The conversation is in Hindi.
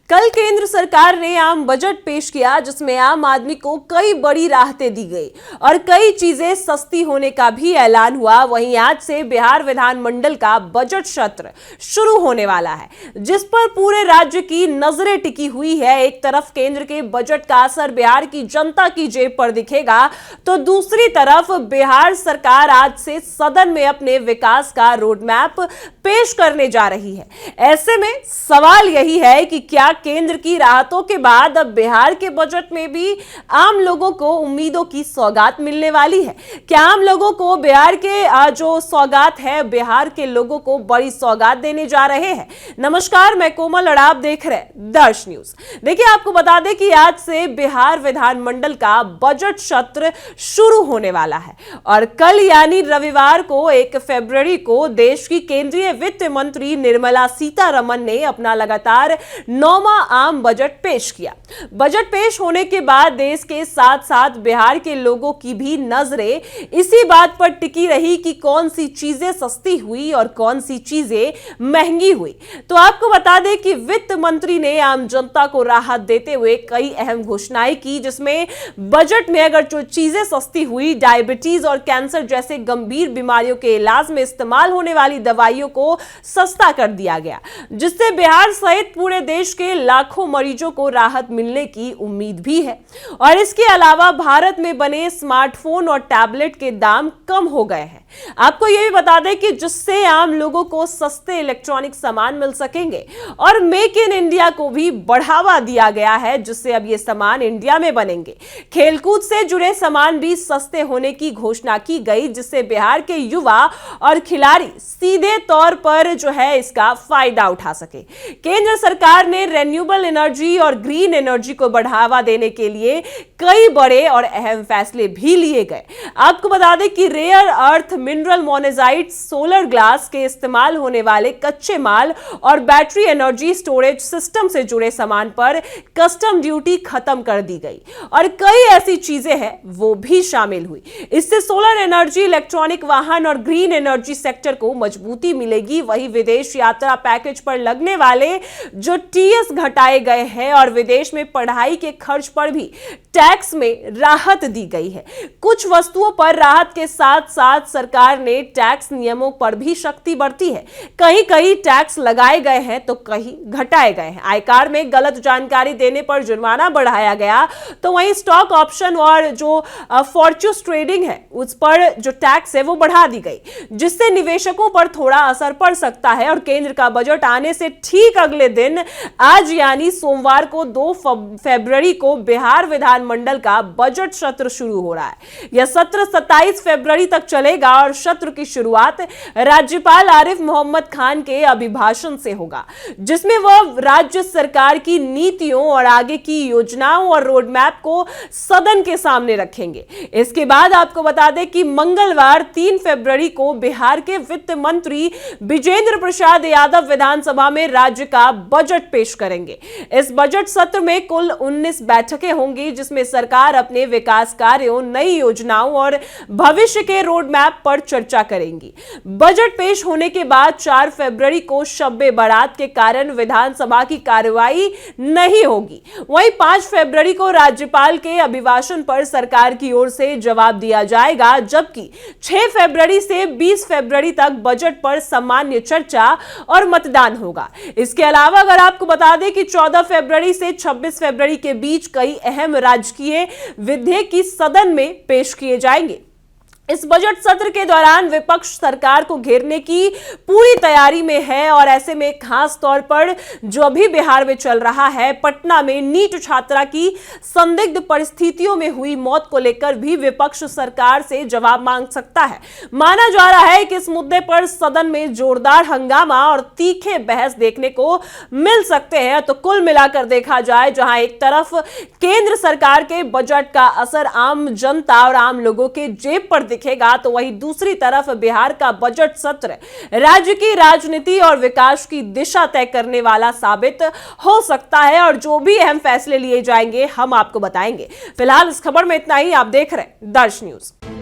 कल केंद्र सरकार ने आम बजट पेश किया जिसमें आम आदमी को कई बड़ी राहतें दी गई और कई चीजें सस्ती होने का भी ऐलान हुआ। वहीं आज से बिहार विधानमंडल का बजट सत्र शुरू होने वाला है, जिस पर पूरे राज्य की नजरें टिकी हुई है। एक तरफ केंद्र के बजट का असर बिहार की जनता की जेब पर दिखेगा, तो दूसरी तरफ बिहार सरकार आज से सदन में अपने विकास का रोड मैप पेश करने जा रही है। ऐसे में सवाल यही है कि क्या केंद्र की राहतों के बाद अब बिहार के बजट में भी आम लोगों को उम्मीदों की सौगात मिलने वाली है? क्या आम लोगों को बिहार के जो सौगात है, बिहार के लोगों को बड़ी सौगात देने जा रहे हैं? नमस्कार, मैं कोमल और आप देख रहे हैं दर्श न्यूज। देखिए, आपको बता दें कि आज से बिहार विधानमंडल का बजट सत्र शुरू होने वाला है और कल यानी रविवार को 1 फरवरी को देश की केंद्रीय वित्त मंत्री निर्मला सीतारमण ने अपना लगातार 9वां आम बजट पेश किया। बजट पेश होने के बाद देश के साथ साथ बिहार के लोगों की भी नजरें इसी बात पर टिकी रही कि कौन सी चीजें सस्ती हुई और कौन सी चीजें महंगी हुई। तो आपको बता दें कि वित्त मंत्री ने आम जनता को राहत देते हुए कई अहम घोषणाएं की, जिसमें बजट में अगर जो चीजें सस्ती हुई, डायबिटीज और कैंसर जैसे गंभीर बीमारियों के इलाज में इस्तेमाल होने वाली दवाइयों को सस्ता कर दिया गया, जिससे बिहार सहित पूरे देश के लाखों मरीजों को राहत मिलने की उम्मीद भी है। और इसके अलावा भारत में बने स्मार्टफोन और टैबलेट के दाम कम हो गए हैं। आपको यह भी बता दें कि जिससे आम लोगों को सस्ते इलेक्ट्रॉनिक सामान मिल सकेंगे और मेक इन इंडिया को भी बढ़ावा दिया गया है, जिससे अब ये सामान इंडिया में बनेंगे। खेलकूद से जुड़े सामान भी सस्ते होने की घोषणा की गई, जिससे बिहार के युवा और खिलाड़ी सीधे तौर पर जो है इसका फायदा उठा सके। केंद्र सरकार ने रिन्यूएबल एनर्जी और ग्रीन एनर्जी को बढ़ावा देने के लिए कई बड़े और अहम फैसले भी लिए गए। आपको बता दें कि rare earth mineral monazite, solar glass के इस्तेमाल होने वाले कच्चे माल और बैटरी एनर्जी स्टोरेज सिस्टम से जुड़े सामान पर कस्टम ड्यूटी खत्म कर दी गई और कई ऐसी चीजें हैं वो भी शामिल हुई। इससे सोलर एनर्जी, इलेक्ट्रॉनिक वाहन और ग्रीन एनर्जी सेक्टर को मजबूती मिलेगी। वहीं विदेश यात्रा पैकेज पर लगने वाले जो टीएस घटाए गए हैं और विदेश में पढ़ाई के खर्च पर भी टैक्स में राहत दी गई है। कुछ वस्तुओं पर राहत के साथ साथ सरकार ने टैक्स नियमों पर भी सख्ती बरती है। कहीं कहीं टैक्स लगाए गए हैं तो कहीं घटाए गए हैं। आयकर में गलत जानकारी देने पर जुर्माना बढ़ाया गया, तो वहीं स्टॉक ऑप्शन और जो फॉर्च्यूज ट्रेडिंग है उस पर जो टैक्स है वो बढ़ा दी गई, जिससे निवेशकों पर थोड़ा असर पड़ सकता है। और केंद्र का बजट आने से ठीक अगले दिन आज यानी सोमवार को 2 फरवरी को बिहार विधानमंडल का बजट सत्र शुरू हो रहा है। यह सत्र 27 फरवरी तक चलेगा और सत्र की शुरुआत राज्यपाल आरिफ मोहम्मद खान के अभिभाषण से होगा, जिसमें वह राज्य सरकार की नीतियों और आगे की योजनाओं और रोड मैप को सदन के सामने रखेंगे। इसके बाद आपको बता दें कि मंगलवार 3 फरवरी को बिहार के वित्त मंत्री विजेंद्र प्रसाद यादव विधानसभा में राज्य का बजट पेश करेंगे। इस बजट सत्र में कुल 19 बैठकें होंगी, जिसमें सरकार अपने विकास कार्यों, नई योजनाओं और भविष्य के रोड मैप पर चर्चा करेंगी। बजट पेश होने के बाद 4 फरवरी को शब-ए बारात के कारण विधानसभा की कार्यवाही नहीं होगी। वहीं 5 फरवरी को राज्यपाल के अभिभाषण पर सरकार की ओर से जवाब दिया जाएगा, जबकि 6 फरवरी से 20 फरवरी तक बजट पर सामान्य चर्चा और मतदान होगा। इसके अलावा अगर आपको बता दें कि 14 फरवरी से 26 फरवरी के बीच कई अहम राजकीय विधेयक की सदन में पेश किए जाएंगे। इस बजट सत्र के दौरान विपक्ष सरकार को घेरने की पूरी तैयारी में है और ऐसे में खास तौर पर जो अभी बिहार में चल रहा है, पटना में नीट छात्रा की संदिग्ध परिस्थितियों में हुई मौत को लेकर भी विपक्ष सरकार से जवाब मांग सकता है। माना जा रहा है कि इस मुद्दे पर सदन में जोरदार हंगामा और तीखे बहस देखने को मिल सकते हैं। तो कुल मिलाकर देखा जाए, जहां एक तरफ केंद्र सरकार के बजट का असर आम जनता और आम लोगों के जेब पर दिखेगा, तो वहीं दूसरी तरफ बिहार का बजट सत्र राज्य की राजनीति और विकास की दिशा तय करने वाला साबित हो सकता है और जो भी अहम फैसले लिए जाएंगे हम आपको बताएंगे। फिलहाल इस खबर में इतना ही। आप देख रहे हैं दर्श न्यूज।